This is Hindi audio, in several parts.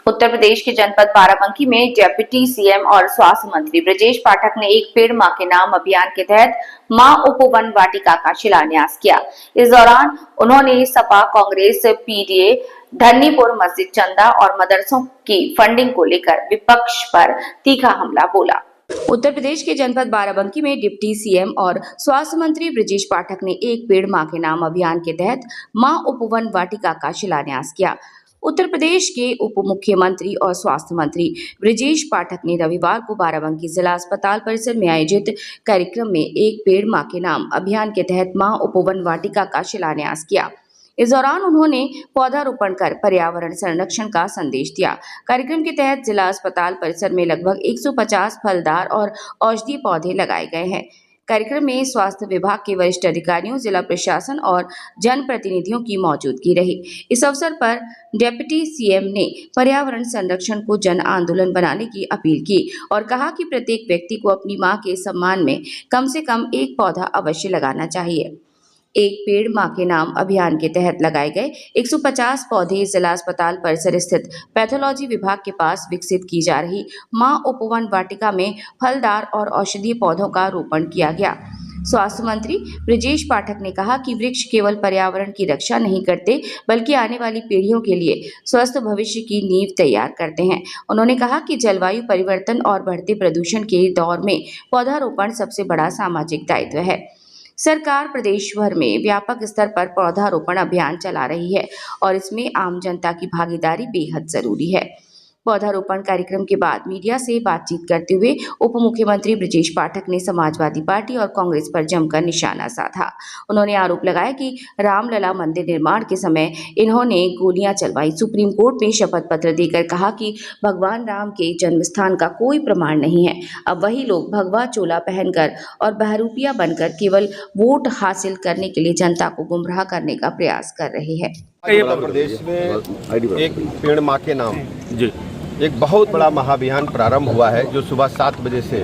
उत्तर प्रदेश के जनपद बाराबंकी में डिप्टी सीएम और स्वास्थ्य मंत्री ब्रजेश पाठक ने एक पेड़ मां के नाम अभियान के तहत मां उपवन वाटिका का शिलान्यास किया। इस दौरान उन्होंने सपा, कांग्रेस, पीडीए, धन्नीपुर मस्जिद चंदा और मदरसों की फंडिंग को लेकर विपक्ष पर तीखा हमला बोला। उत्तर प्रदेश के जनपद बाराबंकी में डिप्टी सीएम और स्वास्थ्य मंत्री ब्रजेश पाठक ने एक पेड़ मां के नाम अभियान के तहत मां उपवन वाटिका का शिलान्यास किया। उत्तर प्रदेश के उप मुख्यमंत्री और स्वास्थ्य मंत्री ब्रजेश पाठक ने रविवार को बाराबंकी जिला अस्पताल परिसर में आयोजित कार्यक्रम में एक पेड़ मां के नाम अभियान के तहत मां उपवन वाटिका का शिलान्यास किया। इस दौरान उन्होंने पौधारोपण कर पर्यावरण संरक्षण का संदेश दिया। कार्यक्रम के तहत जिला अस्पताल परिसर में लगभग 150 फलदार और औषधीय पौधे लगाए गए हैं। कार्यक्रम में स्वास्थ्य विभाग के वरिष्ठ अधिकारियों, जिला प्रशासन और जनप्रतिनिधियों की मौजूदगी रही। इस अवसर पर डिप्टी सीएम ने पर्यावरण संरक्षण को जन आंदोलन बनाने की अपील की और कहा कि प्रत्येक व्यक्ति को अपनी मां के सम्मान में कम से कम एक पौधा अवश्य लगाना चाहिए। एक पेड़ मां के नाम अभियान के तहत लगाए गए 150 पौधे जिला अस्पताल परिसर स्थित पैथोलॉजी विभाग के पास विकसित की जा रही मां उपवन वाटिका में फलदार और औषधीय पौधों का रोपण किया गया। स्वास्थ्य मंत्री ब्रजेश पाठक ने कहा कि वृक्ष केवल पर्यावरण की रक्षा नहीं करते, बल्कि आने वाली पीढ़ियों के लिए स्वस्थ भविष्य की नींव तैयार करते हैं। उन्होंने कहा कि जलवायु परिवर्तन और बढ़ते प्रदूषण के दौर में पौधारोपण सबसे बड़ा सामाजिक दायित्व है। सरकार प्रदेश भर में व्यापक स्तर पर पौधारोपण अभियान चला रही है और इसमें आम जनता की भागीदारी बेहद जरूरी है। पौधारोपण कार्यक्रम के बाद मीडिया से बातचीत करते हुए उप मुख्यमंत्री ब्रजेश पाठक ने समाजवादी पार्टी और कांग्रेस पर जमकर निशाना साधा। उन्होंने आरोप लगाया कि रामलला मंदिर निर्माण के समय इन्होंने गोलियां चलवाई। सुप्रीम कोर्ट में शपथ पत्र देकर कहा कि भगवान राम के जन्मस्थान का कोई प्रमाण नहीं है। अब वही लोग भगवा चोला पहनकर और बहरूपिया बनकर केवल वोट हासिल करने के लिए जनता को गुमराह करने का प्रयास कर रहे हैं। उत्तर प्रदेश में एक पेड़ मां के नाम एक बहुत बड़ा महाअभियान प्रारंभ हुआ है, जो सुबह 7 बजे से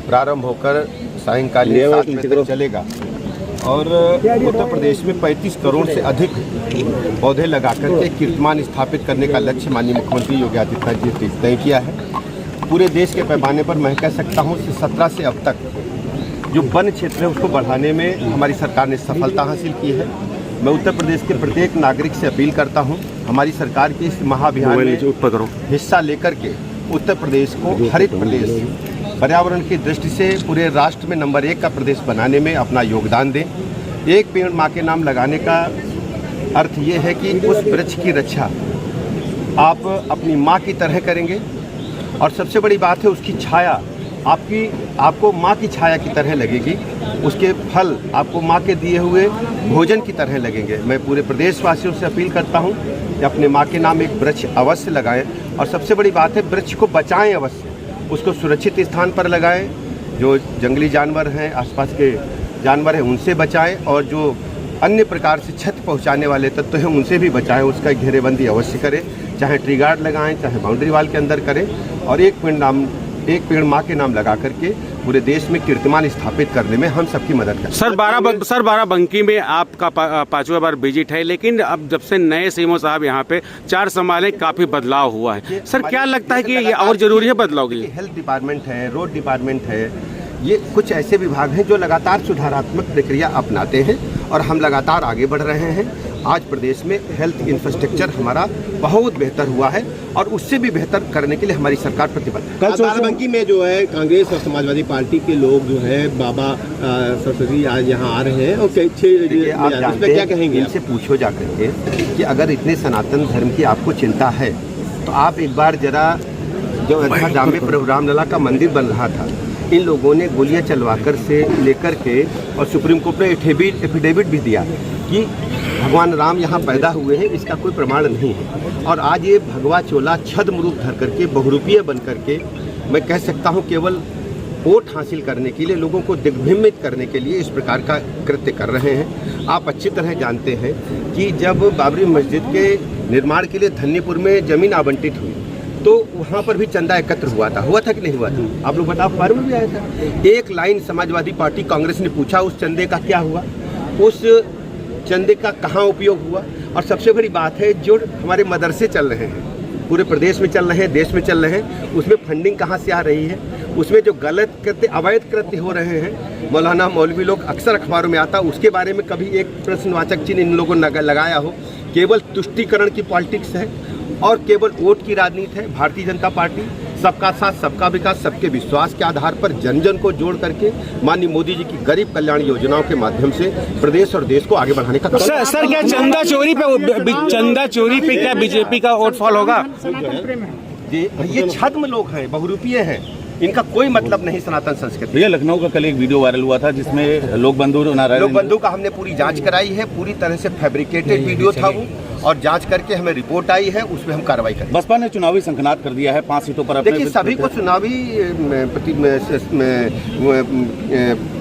प्रारंभ होकर सायंकाल 7 बजे तक चलेगा और उत्तर प्रदेश में 35 करोड़ से अधिक पौधे लगाकर के कीर्तिमान स्थापित करने का लक्ष्य माननीय मुख्यमंत्री योगी आदित्यनाथ जी ने तय किया है। पूरे देश के पैमाने पर मैं कह सकता हूँ 17 से अब तक जो वन क्षेत्र है उसको बढ़ाने में हमारी सरकार ने सफलता हासिल की है। मैं उत्तर प्रदेश के प्रत्येक नागरिक से अपील करता हूं, हमारी सरकार के इस महाअभियान में हिस्सा लेकर के उत्तर प्रदेश को हरित प्रदेश, पर्यावरण की दृष्टि से पूरे राष्ट्र में नंबर 1 का प्रदेश बनाने में अपना योगदान दें। एक पेड़ मां के नाम लगाने का अर्थ ये है कि उस वृक्ष की रक्षा आप अपनी मां की तरह करेंगे और सबसे बड़ी बात है उसकी छाया आपको माँ की छाया की तरह लगेगी, उसके फल आपको माँ के दिए हुए भोजन की तरह लगेंगे। मैं पूरे प्रदेशवासियों से अपील करता हूँ कि अपने माँ के नाम एक वृक्ष अवश्य लगाएं और सबसे बड़ी बात है वृक्ष को बचाएं अवश्य, उसको सुरक्षित स्थान पर लगाएं। जो जंगली जानवर हैं, आसपास के जानवर हैं, उनसे बचाएं और जो अन्य प्रकार से क्षति पहुँचाने वाले तत्व हैं उनसे भी बचाएँ। उसका घेरेबंदी अवश्य करें, चाहे ट्री गार्ड लगाएँ, चाहे बाउंड्री वाल के अंदर करें और एक पेड़ मां के नाम लगा करके पूरे देश में कीर्तिमान स्थापित करने में हम सबकी मदद करें। सर बाराबंकी में आपका 5वां बार विजिट है, लेकिन अब जब से नए सीएम साहब यहाँ पे 4 संभाले काफी बदलाव हुआ है। सर क्या लगता है कि ये और जरूरी है बदलाव के लिए? हेल्थ डिपार्टमेंट है, रोड डिपार्टमेंट है, ये कुछ ऐसे विभाग हैं जो लगातार सुधारात्मक प्रक्रिया अपनाते हैं और हम लगातार आगे बढ़ रहे हैं। आज प्रदेश में हेल्थ इंफ्रास्ट्रक्चर हमारा बहुत बेहतर हुआ है और उससे भी बेहतर करने के लिए हमारी सरकार प्रतिबद्ध है। कल बाराबंकी में जो है कांग्रेस और समाजवादी पार्टी के लोग जो है बाबा सरस्वती आज यहाँ आ रहे हैं और आप जानते क्या कहेंगे? इनसे पूछो जा करके कि अगर इतने सनातन धर्म की आपको चिंता है तो आप एक बार जरा जो अयोध्या धाम में प्रभु रामलला का मंदिर बन रहा था, इन लोगों ने गोलियां चलवाकर से लेकर के और सुप्रीम कोर्ट ने एफिडेविट भी दिया कि भगवान राम यहाँ पैदा हुए हैं, इसका कोई प्रमाण नहीं है। और आज ये भगवा चोला छद्म रूप धर करके बहुरूपीय बन करके मैं कह सकता हूँ केवल वोट हासिल करने के लिए, लोगों को दिग्भ्रमित करने के लिए इस प्रकार का कृत्य कर रहे हैं। आप अच्छी तरह जानते हैं कि जब बाबरी मस्जिद के निर्माण के लिए धन्नीपुर में ज़मीन आवंटित हुई तो वहाँ पर भी चंदा एकत्र हुआ था कि नहीं हुआ था? आप लोग बताओ, अखबार में भी आया था। एक लाइन समाजवादी पार्टी कांग्रेस ने पूछा उस चंदे का क्या हुआ, उस चंदे का कहाँ उपयोग हुआ? और सबसे बड़ी बात है जो हमारे मदरसे चल रहे हैं पूरे प्रदेश में चल रहे हैं, देश में चल रहे हैं, उसमें फंडिंग कहाँ से आ रही है, उसमें जो गलत कृत्य, अवैध कृत्य हो रहे हैं, मौलाना मौलवी लोग अक्सर अखबारों में आता, उसके बारे में कभी एक प्रश्नवाचक चिन्ह इन लोगों ने लगाया हो। केवल तुष्टीकरण की पॉलिटिक्स है और केवल वोट की राजनीति है। भारतीय जनता पार्टी सबका साथ, सबका विकास, सबके विश्वास के आधार पर जन जन को जोड़ करके माननीय मोदी जी की गरीब कल्याण योजनाओं के माध्यम से प्रदेश और देश को आगे बढ़ाने का सर क्या चंदा चोरी पे क्या बीजेपी का वोट फॉल होगा? ये छद्म लोग हैं, बहुरूपीय हैं, इनका कोई मतलब नहीं सनातन संस्कृति। भैया लखनऊ का कल एक वीडियो वायरल हुआ था जिसमें लोक बंधु का हमने पूरी जांच कराई है, पूरी तरह से फैब्रिकेटेड वीडियो था वो, और जांच करके हमें रिपोर्ट आई है, उसमें हम कार्रवाई करें। बसपा ने चुनावी संकनात कर दिया है 5 सीटों पर। देखिए, सभी को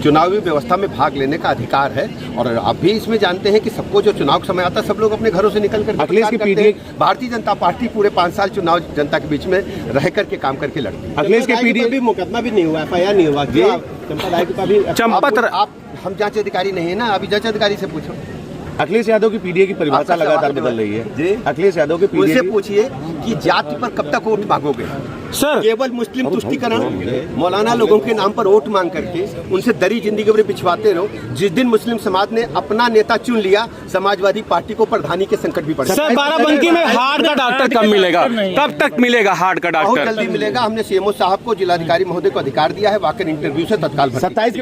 चुनावी व्यवस्था में भाग लेने का अधिकार है, और आप भी इसमें जानते हैं कि सबको जो चुनाव समय आता है सब लोग अपने घरों से निकल कर अखिलेश की पीडीए, भारतीय जनता पार्टी पूरे 5 साल चुनाव जनता के बीच में रह करके काम करके लड़ती है। अखिलेश के पीडीए भी मुकदमा भी नहीं हुआ, FIR नहीं हुआ, आप हम जांच अधिकारी नहीं है ना, अभी जांच अधिकारी से पूछो। अखिलेश यादव की पीडीए की परिभाषा लगातार बदल रही है जी। अखिलेश यादव के पीडीए से पूछिए कि जाति पर कब तक वोट मांगोगे सर? केवल मुस्लिम तुष्टीकरण, मौलाना लोगों के नाम पर वोट मांग करके उनसे दरी जिंदगी में बिछवाते रहो। जिस दिन मुस्लिम समाज ने अपना नेता चुन लिया, समाजवादी पार्टी को प्रधानी के संकट भी पड़ा। सर बाराबंकी में हार्ट का डॉक्टर कब मिलेगा, कब तक मिलेगा हार्ट का बहुत डॉक्टर? जल्दी मिलेगा। हमने CMO साहब को, जिलाधिकारी महोदय को अधिकार दिया है, वाकई इंटरव्यू से तत्काल 27